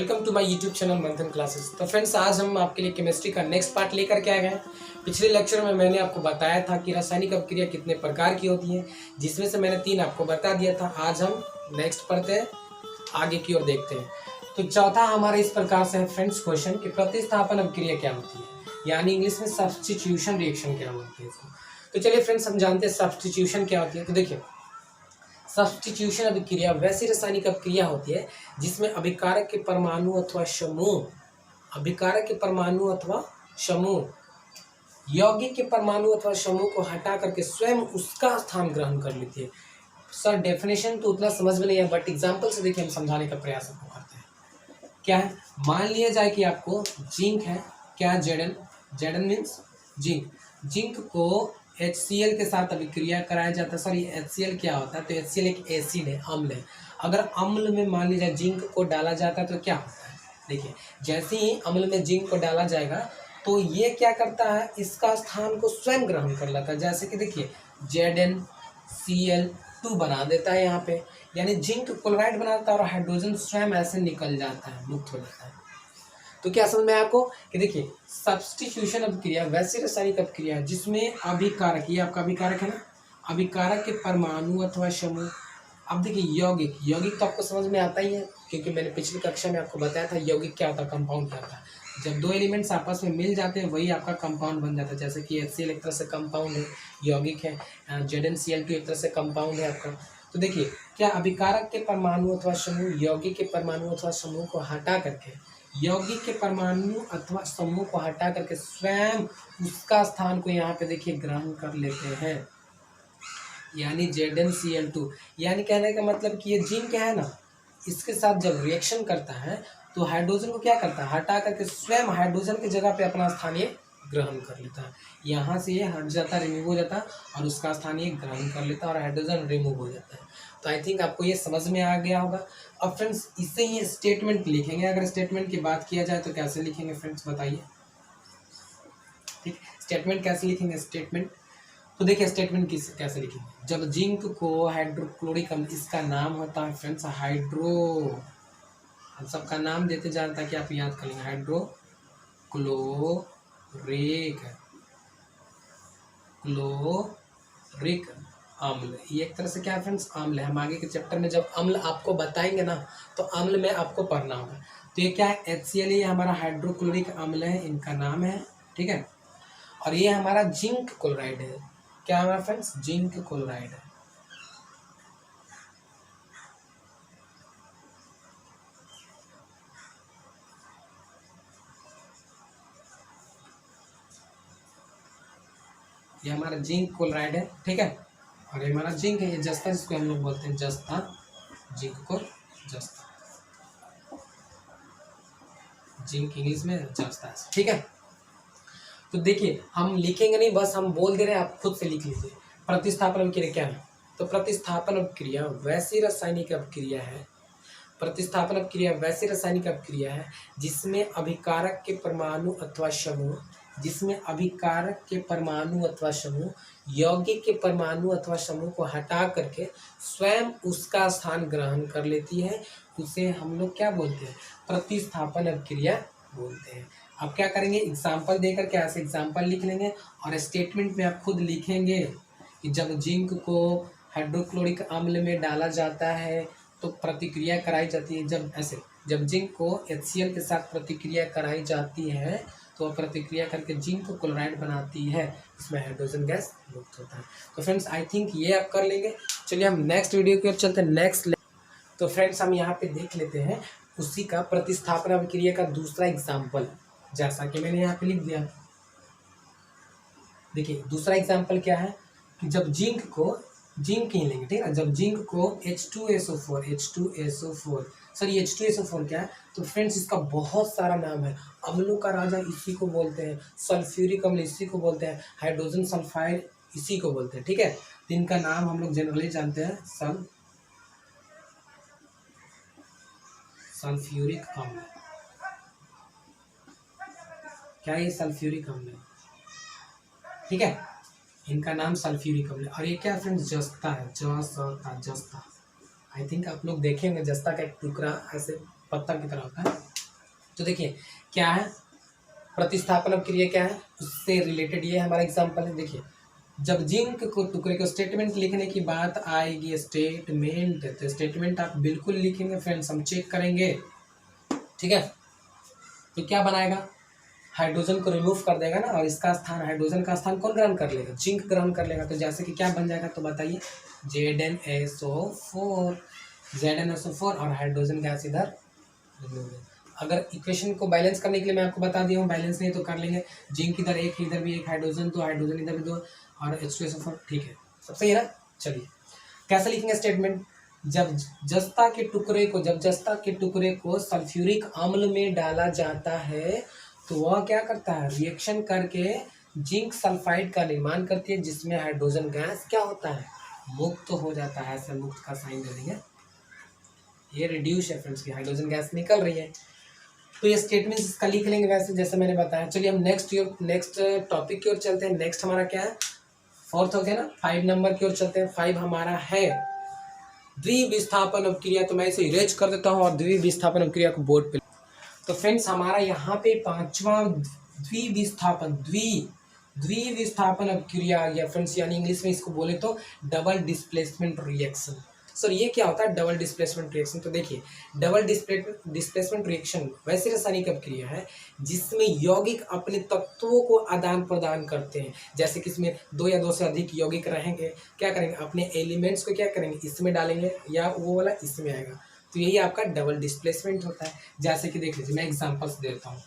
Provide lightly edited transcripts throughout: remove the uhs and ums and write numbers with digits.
Welcome to my YouTube channel Manthan classes. तो friends, आज हम आपके लिए केमिस्ट्री का नेक्स्ट पार्ट लेकर के आ गए हैं। पिछले लेक्चर में मैंने आपको बताया था कि रासायनिक अपक्रिया कितने प्रकार की होती हैं, जिसमें से मैंने 3 आपको बता दिया था। आज हम नेक्स्ट पढ़ते हैं, आगे की ओर देखते हैं। तो चौथा हमारा इस प्रकार से है फ्रेंड्स क्वेश्चन कि प्रतिस्थापन अपक्रिया क्या होती है, यानी इंग्लिश में सब्स्टिट्यूशन रिएक्शन क्या होती है इसको। तो चलिए फ्रेंड्स, हम जानते हैं सब्स्टिट्यूशन क्या होती है। तो देखिए, सब्स्टिट्यूशन अभिक्रिया वैसी रासायनिक अपक्रिया होती है जिसमें अभिकारक के परमाणु अथवा समूह यौगिक के परमाणु अथवा समूह को हटा करके स्वयं उसका स्थान ग्रहण कर लेती है। सर, डेफिनेशन तो उतना समझ में नहीं है, बट एग्जाम्पल से देखिए हम समझाने का प्रयास आपको करते हैं। क्या है, मान लिया जाए कि आपको जिंक है, क्या जेडन मीन्स जिंक को HCl के साथ अभिक्रिया कराया जाता है। सर, ये HCl क्या होता है? तो HCl एक एसिड है, अम्ल है। अगर अम्ल में मान लीजिए जिंक को डाला जाता है तो क्या होता है? देखिए, जैसे ही अम्ल में जिंक को डाला जाएगा तो ये क्या करता है, इसका स्थान को स्वयं ग्रहण कर लेता है। जैसे कि देखिए ZnCl2 बना देता है यहाँ पे, यानी जिंक क्लोराइड बनाता है और हाइड्रोजन स्वयं ऐसे निकल जाता है, मुक्त हो जाता है। तो क्या समझ में आया आपको कि देखिए, सब्स्टिट्यूशन अपक्रिया वैसी रासायनिक अपक्रिया जिसमें अभिकारक, ये आपका अभिकारक है ना, अभिकारक के परमाणु अथवा समूह। अब देखिए यौगिक तो आपको समझ में आता ही है, क्योंकि मैंने पिछली कक्षा में आपको बताया था यौगिक क्या होता है, कंपाउंड क्या होता है। जब 2 एलिमेंट्स आपस में मिल जाते हैं वही आपका कंपाउंड बन जाता है। जैसे कि HCl एक तरह से कंपाउंड है, यौगिक है। ZnCl2 एक तरह से कंपाउंड है आपका। तो देखिए, क्या अभिकारक के परमाणु अथवा समूह यौगिक के परमाणु अथवा समूह को हटा करके स्वयं उसका स्थान को यहाँ पे देखिए ग्रहण कर लेते हैं, यानी ZnCl2। यानी कहने का मतलब कि ये जिंक है ना, इसके साथ जब रिएक्शन करता है तो हाइड्रोजन को क्या करता है, हटा करके स्वयं हाइड्रोजन की जगह पे अपना स्थान ये ग्रहण कर लेता है। यहाँ से ये हट जाता, रिमूव हो जाता और उसका स्थान ये ग्रहण कर लेता और हाइड्रोजन रिमूव हो जाता है। तो आई थिंक आपको ये समझ में आ गया होगा। अब फ्रेंड्स, इसे ही स्टेटमेंट लिखेंगे। अगर स्टेटमेंट की बात किया जाए तो कैसे लिखेंगे फ्रेंड्स, बताइए। ठीक, स्टेटमेंट कैसे लिखेंगे स्टेटमेंट? तो देखिए, स्टेटमेंट कैसे लिखेंगे, जब जिंक को हाइड्रोक्लोरिक अम्ल, इसका नाम होता है फ्रेंड्स हाइड्रो, हम सबका नाम देते जा रहे ताकि आप याद कर लेंगे, हाइड्रोक्लोरिक अम्ल। ये एक तरह से क्या है फ्रेंड्स, अम्ल है। हम आगे के चैप्टर में जब अम्ल आपको बताएंगे ना तो अम्ल में आपको पढ़ना होगा। तो ये क्या है, HCl, ये हमारा हाइड्रोक्लोरिक अम्ल है, इनका नाम है, ठीक है। और ये हमारा जिंक क्लोराइड है। क्या हमारा फ्रेंड्स, जिंक क्लोराइड है। ये हमारा जिंक क्लोराइड है, ठीक है। और ये हमारा जिंक है, ये जस्ता, जिसको हम लोग बोलते हैं जस्ता, जिंक को जस्ता, जिंक इंग्लिश में जस्ता है, ठीक है। तो देखिए, हम लिखेंगे नहीं, बस हम बोल दे रहे हैं, आप खुद से लिख लीजिए। प्रतिस्थापन अपक्रिया क्या है? तो प्रतिस्थापन अपक्रिया वैसी रासायनिक अपक्रिया है जिसमें अभिकारक के परमाणु अथवा समूह यौगिक के परमाणु अथवा समूह को हटा करके स्वयं उसका स्थान ग्रहण कर लेती है। उसे हम लोग क्या बोलते हैं, प्रतिस्थापन अपक्रिया बोलते हैं। अब क्या करेंगे, एग्जाम्पल देकर के ऐसे एग्जाम्पल लिख लेंगे और स्टेटमेंट में आप खुद लिखेंगे कि जब जिंक को हाइड्रोक्लोरिक अम्ल में डाला जाता है तो प्रतिक्रिया कराई जाती है। जब जिंक को HCl के साथ प्रतिक्रिया कराई जाती है तो प्रतिक्रिया करके जिंक क्लोराइड बनाती है, इसमें हाइड्रोजन गैस मुक्त होता है। तो फ्रेंड्स, आई थिंक ये आप कर लेंगे। चलिए हम नेक्स्ट वीडियो की ओर चलते हैं, नेक्स्ट। तो फ्रेंड्स, हम यहाँ पे देख लेते हैं उसी का प्रतिस्थापन अभिक्रिया का दूसरा एग्जाम्पल, जैसा कि मैंने यहाँ पे लिख दिया। देखिए, दूसरा एग्जाम्पल क्या है कि जब जिंक ही लेंगे, ठीक है। जब जिंक को H2SO4, सर ये H2SO4 क्या है? तो फ्रेंड्स, इसका बहुत सारा नाम है। अम्लों का राजा इसी को बोलते हैं, सल्फ्यूरिक अम्ल इसी को बोलते हैं, हाइड्रोजन सल्फाइड इसी को बोलते हैं, ठीक है। इनका नाम हम लोग जनरली जानते हैं सल्फ्यूरिक अम्ल। क्या ये सल्फ्यूरिक अम्ल है, ठीक है। इनका नाम सल्फ्यूरिक अम्ल। और ये क्या फ्रेंड्स, जस्ता है, जस्ता। आई थिंक आप लोग देखेंगे जस्ता का एक टुकड़ा ऐसे पत्थर की तरह होता है, तो देखिए क्या है, प्रतिस्थापन अभिक्रिया क्या है, उससे रिलेटेड ये हमारा एग्जाम्पल है। देखिए जब जिंक को टुकड़े को स्टेटमेंट लिखने की बात आएगी, स्टेटमेंट, तो स्टेटमेंट आप बिल्कुल लिखेंगे फ्रेंड्स, हम चेक करेंगे, ठीक है। तो क्या बनाएगा, हाइड्रोजन को रिमूव कर देगा ना, और इसका स्थान, हाइड्रोजन का स्थान कौन ग्रहण कर लेगा, जिंक ग्रहण कर लेगा। तो जैसे कि क्या बन जाएगा, तो बताइए ZnSO4, ZnSO4 और हाइड्रोजन गैस इधर रिमूव। अगर इक्वेशन को बैलेंस करने के लिए मैं आपको बता दिया हूँ, बैलेंस नहीं तो कर लेंगे, जिंक इधर एक, इधर भी एक हाइड्रोजन, तो हाइड्रोजन इधर भी दो, और H2SO4, ठीक है, सब सही है ना। चलिए कैसे लिखेंगे स्टेटमेंट, जब जस्ता के टुकड़े को सल्फ्यूरिक अम्ल में डाला जाता है तो वह क्या करता है, रिएक्शन करके जिंक सल्फाइड का निर्माण करती है, जिसमें हाइड्रोजन गैस क्या होता है, मुक्त हो जाता है। ऐसे मुक्त का साइन दे देंगे, ये रिड्यूस है फ्रेंड्स की हाइड्रोजन गैस निकल रही है। तो ये स्टेटमेंट इसका लिख लेंगे वैसे जैसे मैंने बताया। चलिए हम नेक्स्ट टॉपिक की ओर चलते हैं। नेक्स्ट हमारा क्या है, 4th हो गया ना, 5 नंबर की ओर चलते हैं। 5 हमारा है द्विविस्थापन अभिक्रिया। तो मैं इसे इरेज कर देता हूँ और द्विविस्थापन अभिक्रिया को बोर्ड पे। तो फ्रेंड्स हमारा यहाँ पे 5वां द्विविस्थापन अभिक्रिया आ गया फ्रेंड्स, यानी इंग्लिश में इसको बोले तो डबल डिस्प्लेसमेंट रिएक्शन। सर ये क्या होता है डबल डिस्प्लेसमेंट रिएक्शन, तो देखिए डबल डिस्प्लेसमेंट रिएक्शन वैसी रासायनिक अभिक्रिया है जिसमें यौगिक अपने तत्वों को आदान प्रदान करते हैं। जैसे कि इसमें 2 या 2 से अधिक यौगिक रहेंगे, क्या करेंगे, अपने एलिमेंट्स को क्या करेंगे, इसमें डालेंगे, या वो वाला इसमें आएगा, तो यही आपका डबल डिस्प्लेसमेंट होता है। जैसे कि देख लीजिए, मैं एग्जांपल्स देता हूँ,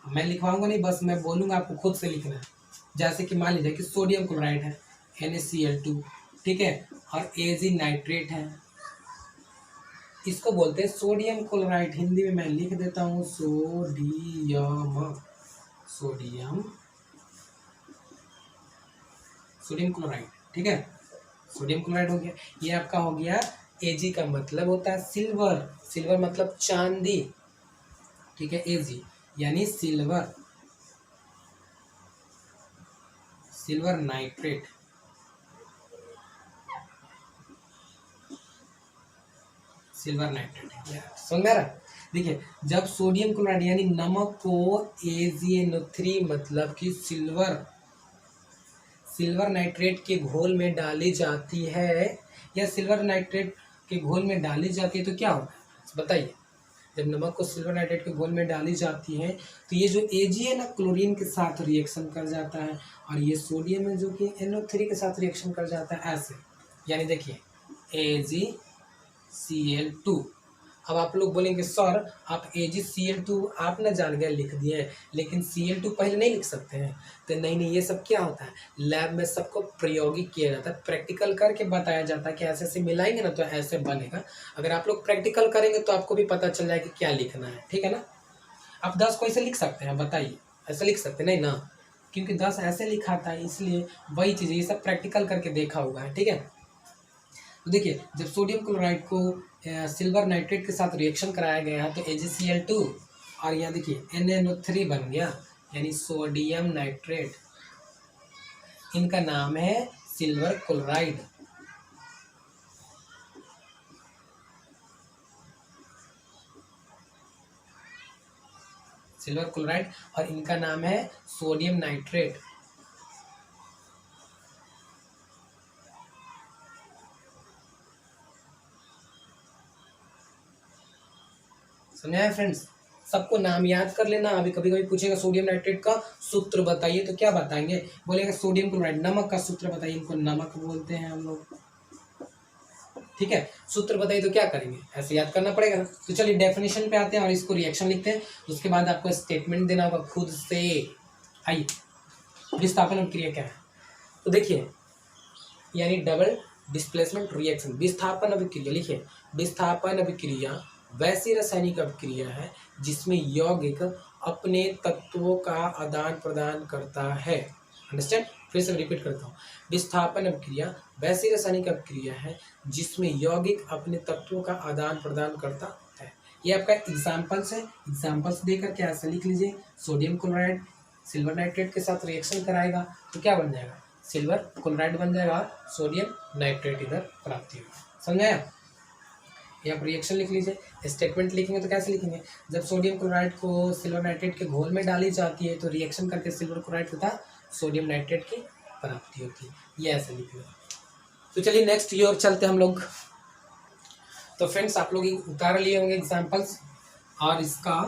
मैं लिखवाऊंगा नहीं, बस मैं बोलूँगा, आपको खुद से लिखना है। जैसे कि मान लीजिए कि सोडियम क्लोराइड है NaCl2, ठीक है, और Ag नाइट्रेट है, इसको बोलते हैं सोडियम क्लोराइड। हिंदी में मैं लिख देता हूँ सोडियम क्लोराइड, ठीक है, सोडियम क्लोराइड हो गया। ये आपका हो गया Ag का मतलब होता है सिल्वर मतलब चांदी, ठीक है, Ag यानी सिल्वर नाइट्रेट, समझ में आ रहा। देखिए जब सोडियम क्लोराइड यानी नमक को AgNO3 मतलब कि सिल्वर नाइट्रेट के घोल में डाली जाती है, या सिल्वर नाइट्रेट के घोल में डाली जाती है, तो क्या होता है बताइए। जब नमक को सिल्वर नाइट्रेट के घोल में डाली जाती है तो ये जो Ag है ना, क्लोरीन के साथ रिएक्शन कर जाता है, और ये सोडियम है जो कि NO3 के साथ रिएक्शन कर जाता है, ऐसे। यानी देखिए AgCl2। अब आप लोग बोलेंगे सर आप AgCl2 आप ना जान गए लिख दिए हैं, लेकिन Cl2 पहले नहीं लिख सकते हैं। तो नहीं, ये सब क्या होता है, लैब में सबको प्रायोगिक किया जाता है, प्रैक्टिकल करके बताया जाता है कि ऐसे ऐसे मिलाएंगे ना तो ऐसे बनेगा। अगर आप लोग प्रैक्टिकल करेंगे तो आपको भी पता चल जाएगा कि क्या लिखना है, ठीक है ना। आप 10 को ऐसे लिख सकते हैं, बताइए, ऐसे लिख सकते नहीं ना, क्योंकि 10 ऐसे लिखाता है, इसलिए वही चीज़, ये सब प्रैक्टिकल करके देखा हुआ है, ठीक है। तो देखिए जब सोडियम क्लोराइड को सिल्वर नाइट्रेट के साथ रिएक्शन कराया गया है तो AgCl2 और यहाँ देखिए NaNO3 बन गया, यानी सोडियम नाइट्रेट, इनका नाम है सिल्वर क्लोराइड। और इनका नाम है सोडियम नाइट्रेट। समझा है फ्रेंड्स, सबको नाम याद कर लेना। अभी कभी कभी पूछेगा सोडियम नाइट्रेट का सूत्र बताइए, तो क्या बताएंगे, बोलेगा सोडियम क्लोराइड। नमक का सूत्र बताइए, इनको नमक बोलते हैं हम लोग, ठीक है। सूत्र बताइए तो क्या करेंगे, ऐसे याद करना पड़ेगा ना। तो चलिए डेफिनेशन पे आते हैं और इसको रिएक्शन लिखते हैं, उसके बाद आपको स्टेटमेंट देना होगा खुद से। आइए विस्थापन अभिक्रिया क्या है, तो देखिए यानी डबल डिस्प्लेसमेंट रिएक्शन। विस्थापन अभिक्रिया लिखिए, विस्थापन अभिक्रिया वैसी रासायनिक अभिक्रिया है जिसमें यौगिक अपने तत्वों का आदान प्रदान करता है। अंडरस्टैंड, फिर से रिपीट करता हूँ, विस्थापन अभिक्रिया वैसी रासायनिक अभिक्रिया है जिसमें यौगिक अपने तत्वों का आदान प्रदान करता है। ये आपका एग्जाम्पल्स है, एग्जाम्पल्स देकर के ऐसा लिख लीजिए, सोडियम क्लोराइड सिल्वर नाइट्रेट के साथ रिएक्शन कराएगा तो क्या बन जाएगा, सिल्वर क्लोराइड बन जाएगा, सोडियम नाइट्रेट इधर प्राप्ति होगा। समझाया। या आप रिएक्शन लिख लीजिए। स्टेटमेंट लिखेंगे तो कैसे लिखेंगे, जब सोडियम क्लोराइड को सिल्वर नाइट्रेट के घोल में डाली जाती है तो रिएक्शन करके सिल्वर क्लोराइड तथा सोडियम नाइट्रेट की प्राप्ति होती है, ये ऐसे लिखेंगे। तो चलिए नेक्स्ट की ओर चलते हैं हम लोग। तो फ्रेंड्स आप लोग उतार लिए होंगे एग्जाम्पल्स, और इसका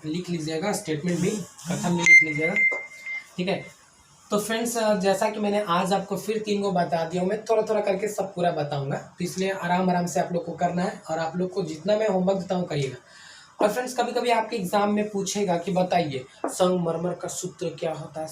लिख लीजिएगा, स्टेटमेंट भी कथन भी लिख लीजिएगा, ठीक है। तो फ्रेंड्स जैसा कि मैंने आज आपको फिर 3 को बता दिया हूँ, मैं थोड़ा थोड़ा करके सब पूरा बताऊंगा, तो इसलिए आराम आराम से आप लोग को करना है, और आप लोग को जितना मैं होमवर्क देता हूँ करिएगा। और फ्रेंड्स कभी कभी आपके एग्जाम में पूछेगा कि बताइए संगमरमर का सूत्र क्या होता है,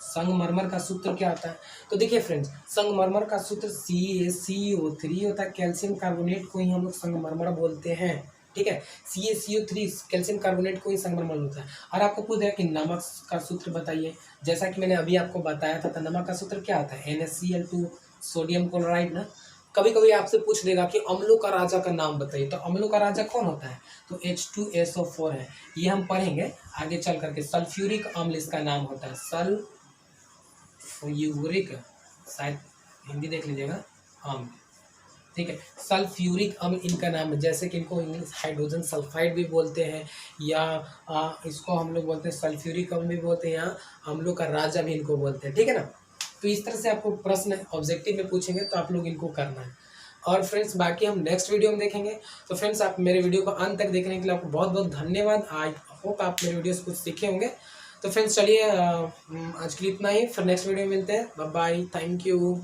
संगमरमर का सूत्र क्या होता है। तो देखिए फ्रेंड्स, संगमरमर का सूत्र CaCO3 होता है, कैल्शियम कार्बोनेट को ही हम लोग संगमरमर बोलते हैं, ठीक है। CaCO3 कैल्शियम कार्बोनेट को ही संगमरमर होता है। और आपको पूछा कि नमक का सूत्र बताइए, जैसा कि मैंने अभी आपको बताया था, नमक का सूत्र क्या होता है, NaCl2 सोडियम क्लोराइड ना। कभी कभी आपसे पूछ लेगा कि अम्लों का राजा का नाम बताइए, तो अम्लों का राजा कौन होता है, तो H2SO4 है, ये हम पढ़ेंगे आगे चल करके। सल्फ्यूरिक अम्ल इसका नाम होता है, सल्फ्यूरिक, शायद हिंदी देख लीजिएगा, अम्ल, ठीक है। सल्फ्यूरिक अम्ल इनका नाम है, जैसे कि इनको इंग्लिश हाइड्रोजन सल्फाइड भी बोलते हैं, या इसको हम लोग बोलते हैं सल्फ्यूरिक अम्ल भी बोलते हैं, या अम्लों का राजा भी इनको बोलते हैं, ठीक है ना। तो इस तरह से आपको प्रश्न ऑब्जेक्टिव में पूछेंगे तो आप लोग इनको करना है। और फ्रेंड्स बाकी हम नेक्स्ट वीडियो में देखेंगे। तो फ्रेंड्स आप मेरे वीडियो को अंत तक देखने के लिए आपको बहुत बहुत धन्यवाद। आई होप आप मेरे वीडियो से कुछ सीखे होंगे। तो फ्रेंड्स चलिए आज के लिए इतना ही, फिर नेक्स्ट वीडियो में मिलते हैं। Bye bye, thank you.